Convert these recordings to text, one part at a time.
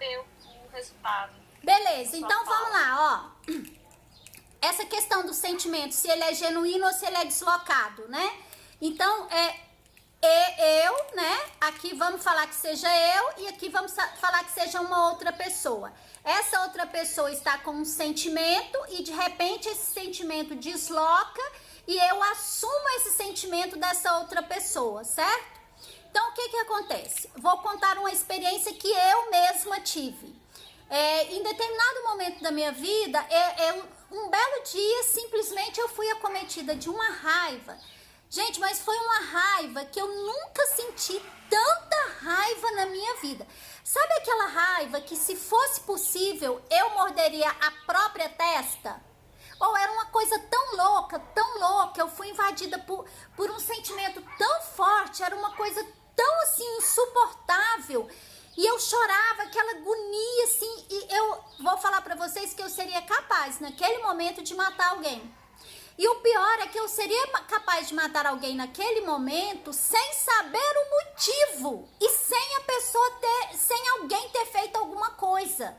saber o resultado. Beleza, então vamos lá, ó. Essa questão do sentimento, se ele é genuíno ou se ele é deslocado, né? Então, eu, né? Aqui vamos falar que seja eu e aqui vamos falar que seja uma outra pessoa. Essa outra pessoa está com um sentimento e de repente esse sentimento desloca e eu assumo esse sentimento dessa outra pessoa, certo? Então, o que que acontece? Vou contar uma experiência que eu mesma tive. Em determinado momento da minha vida, um belo dia, simplesmente eu fui acometida de uma raiva. Gente, mas foi uma raiva que eu nunca senti tanta raiva na minha vida. Sabe aquela raiva que, se fosse possível, eu morderia a própria testa? Ou era uma coisa tão louca, eu fui invadida por um sentimento tão forte, era uma coisa tão assim insuportável. E eu chorava, aquela agonia assim, e eu vou falar pra vocês que eu seria capaz, naquele momento, de matar alguém. E o pior é que eu seria capaz de matar alguém naquele momento sem saber o motivo e sem alguém ter feito alguma coisa.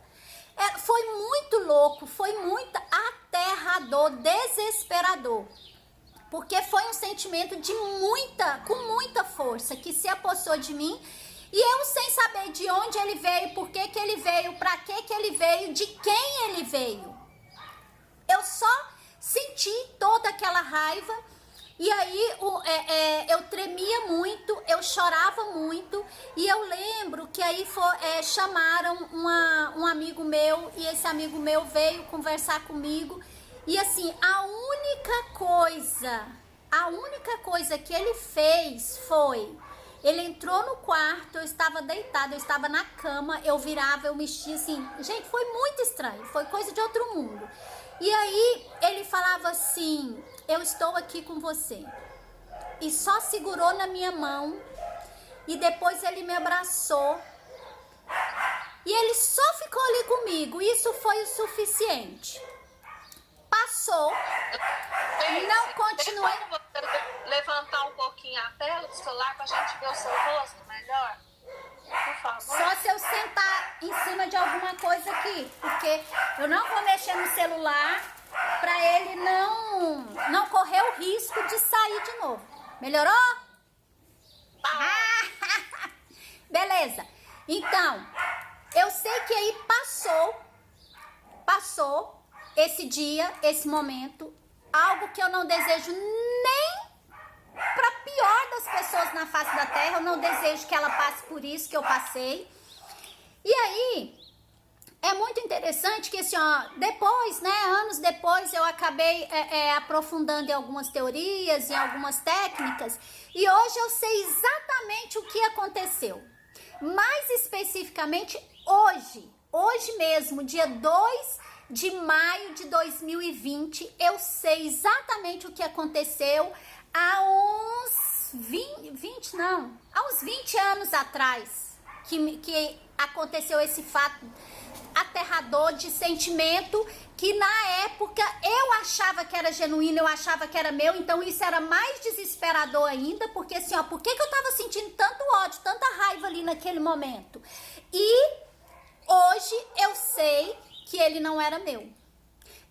Foi muito louco, foi muito aterrador, desesperador. Porque foi um sentimento com muita força que se apossou de mim. E eu, sem saber de onde ele veio, por que que ele veio, pra que ele veio, de quem ele veio. Eu só senti toda aquela raiva e aí eu tremia muito, eu chorava muito. E eu lembro que aí chamaram um amigo meu e esse amigo meu veio conversar comigo. E assim, a única coisa que ele fez foi... Ele entrou no quarto, eu estava deitada, eu estava na cama, eu virava, eu mexia assim. Gente, foi muito estranho, foi coisa de outro mundo. E aí ele falava assim, eu estou aqui com você. E só segurou na minha mão e depois ele me abraçou. E ele só ficou ali comigo, isso foi o suficiente. Passou, não continuei. Levantar um pouquinho a tela do celular pra gente ver o seu rosto melhor, por favor. Só se eu sentar em cima de alguma coisa aqui, porque eu não vou mexer no celular pra ele não correr o risco de sair de novo. Melhorou? Beleza. Então, eu sei que aí passou esse dia, esse momento, algo que eu não desejo nem para pior das pessoas na face da terra. Eu não desejo que ela passe por isso que eu passei. E aí, é muito interessante que assim, ó, depois, né, anos depois, eu acabei aprofundando em algumas teorias, em algumas técnicas, e hoje eu sei exatamente o que aconteceu. Mais especificamente, hoje mesmo, dia 2 de maio de 2020, eu sei exatamente o que aconteceu há uns 20 anos atrás, que aconteceu esse fato aterrador de sentimento que na época eu achava que era genuíno, eu achava que era meu, então isso era mais desesperador ainda, porque assim, ó, por que eu tava sentindo tanto ódio, tanta raiva ali naquele momento? E hoje eu sei que ele não era meu.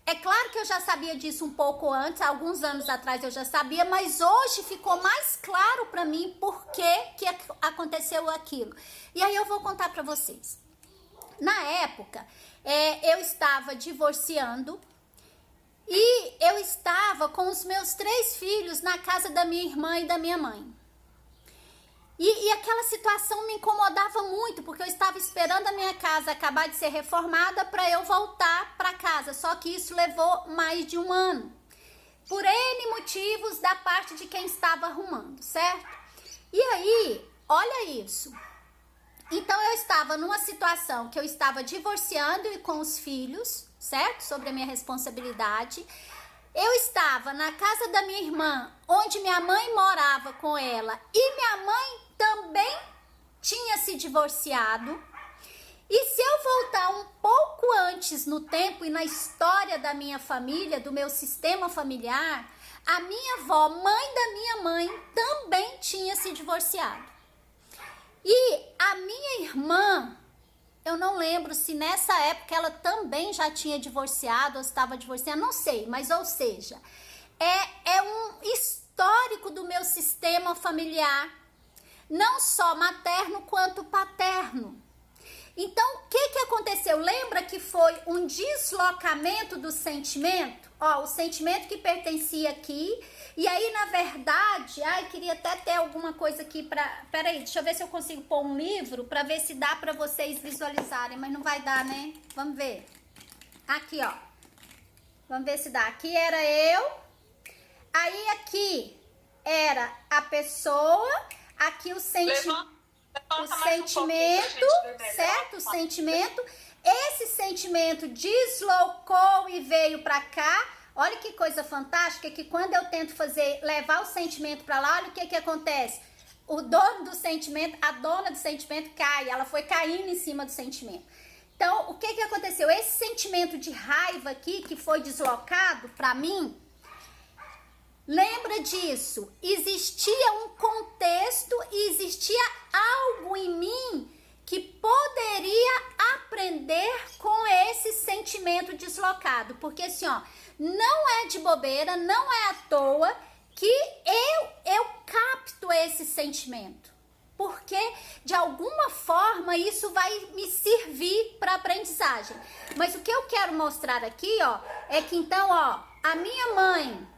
É claro que eu já sabia disso um pouco antes, alguns anos atrás eu já sabia, mas hoje ficou mais claro pra mim por que aconteceu aquilo. E aí eu vou contar pra vocês. Na época, eu estava divorciando e eu estava com os meus 3 filhos na casa da minha irmã e da minha mãe. E aquela situação me incomodava muito, porque eu estava esperando a minha casa acabar de ser reformada para eu voltar para casa. Só que isso levou mais de um ano. Por N motivos da parte de quem estava arrumando, certo? E aí, olha isso. Então eu estava numa situação que eu estava divorciando e com os filhos, certo? Sobre a minha responsabilidade. Eu estava na casa da minha irmã, onde minha mãe morava com ela, e minha mãe também tinha se divorciado. E se eu voltar um pouco antes no tempo e na história da minha família, do meu sistema familiar, a minha avó, mãe da minha mãe, também tinha se divorciado. E a minha irmã eu não lembro se nessa época ela também já tinha divorciado ou estava divorciada, não sei, mas ou seja, é um histórico do meu sistema familiar, não só materno quanto paterno. Então, o que aconteceu? Lembra que foi um deslocamento do sentimento? Ó, o sentimento que pertencia aqui, e aí, na verdade, ai, queria até ter alguma coisa aqui pra... Peraí, deixa eu ver se eu consigo pôr um livro pra ver se dá pra vocês visualizarem, mas não vai dar, né? Vamos ver. Aqui, ó. Vamos ver se dá. Aqui era eu, aí aqui era a pessoa, aqui o sentimento... O sentimento, certo? O sentimento. Esse sentimento deslocou e veio pra cá. Olha que coisa fantástica, que quando eu tento levar o sentimento pra lá, olha o que acontece. O dono do sentimento, a dona do sentimento cai, ela foi caindo em cima do sentimento. Então, o que aconteceu? Esse sentimento de raiva aqui, que foi deslocado pra mim, lembra disso, existia um contexto e existia algo em mim que poderia aprender com esse sentimento deslocado, porque assim, ó, não é de bobeira, não é à toa que eu capto esse sentimento, porque de alguma forma isso vai me servir para aprendizagem. Mas o que eu quero mostrar aqui, ó, é que então, ó, a minha mãe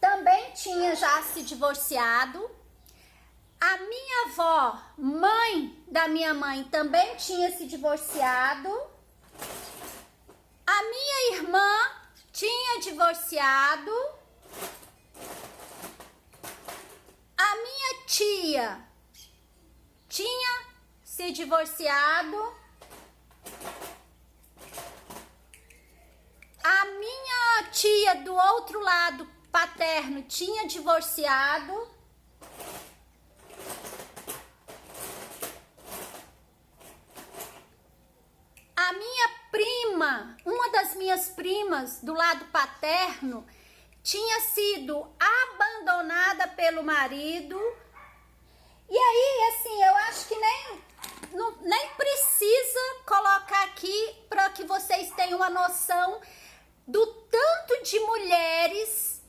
também tinha já se divorciado. A minha avó, mãe da minha mãe, também tinha se divorciado. A minha irmã tinha divorciado. A minha tia tinha se divorciado. A minha tia do outro lado paterno tinha divorciado. A minha prima, uma das minhas primas do lado paterno, tinha sido abandonada pelo marido. E aí, assim, eu acho que nem precisa colocar aqui para que vocês tenham uma noção do tanto de mulheres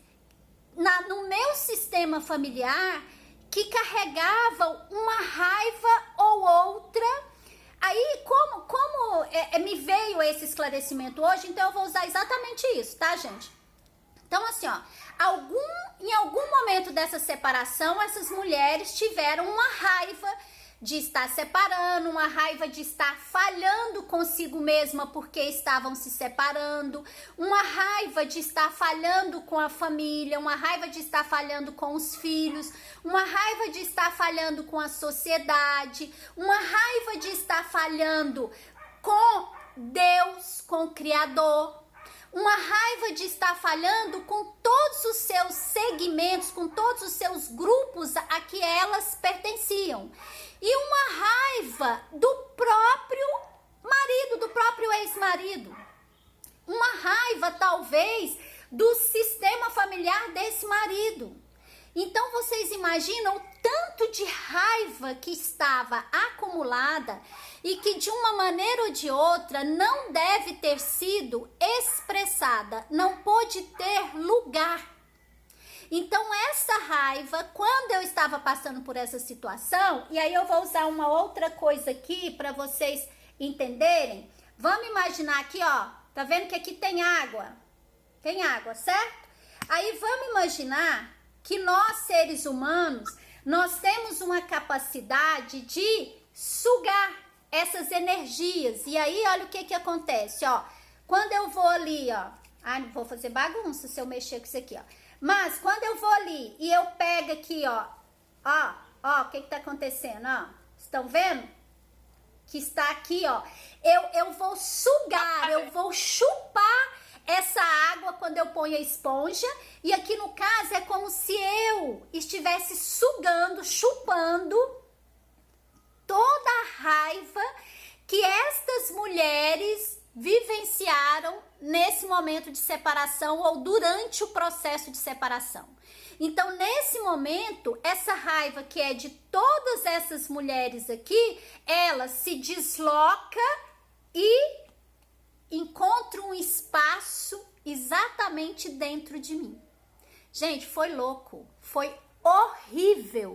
no meu sistema familiar que carregavam uma raiva ou outra. Aí, como me veio esse esclarecimento hoje, então eu vou usar exatamente isso, tá, gente? Então, assim, ó, em algum momento dessa separação, essas mulheres tiveram uma raiva de estar separando, uma raiva de estar falhando consigo mesma porque estavam se separando, uma raiva de estar falhando com a família, uma raiva de estar falhando com os filhos, uma raiva de estar falhando com a sociedade, uma raiva de estar falhando com Deus, com o Criador, uma raiva de estar falhando com todos os seus segmentos, com todos os seus grupos a que elas pertenciam. E uma raiva do próprio marido, do próprio ex-marido. Uma raiva, talvez, do sistema familiar desse marido. Então, vocês imaginam o tanto de raiva que estava acumulada e que, de uma maneira ou de outra, não deve ter sido expressada, não pôde ter lugar. Então, essa raiva, quando eu estava passando por essa situação, e aí eu vou usar uma outra coisa aqui para vocês entenderem. Vamos imaginar aqui, ó, tá vendo que aqui tem água? Tem água, certo? Aí vamos imaginar que nós, seres humanos, nós temos uma capacidade de sugar essas energias. E aí, olha o que acontece, ó. Quando eu vou ali, ó, não vou fazer bagunça se eu mexer com isso aqui, ó. Mas quando eu vou ali e eu pego aqui, ó, o que tá acontecendo, ó? Estão vendo? Que está aqui, ó. Eu vou sugar, eu vou chupar essa água quando eu ponho a esponja. E aqui no caso é como se eu estivesse sugando, chupando toda a raiva que estas mulheres vivenciaram nesse momento de separação ou durante o processo de separação. Então, nesse momento, essa raiva que é de todas essas mulheres aqui, ela se desloca e encontra um espaço exatamente dentro de mim. Gente, foi louco, foi horrível.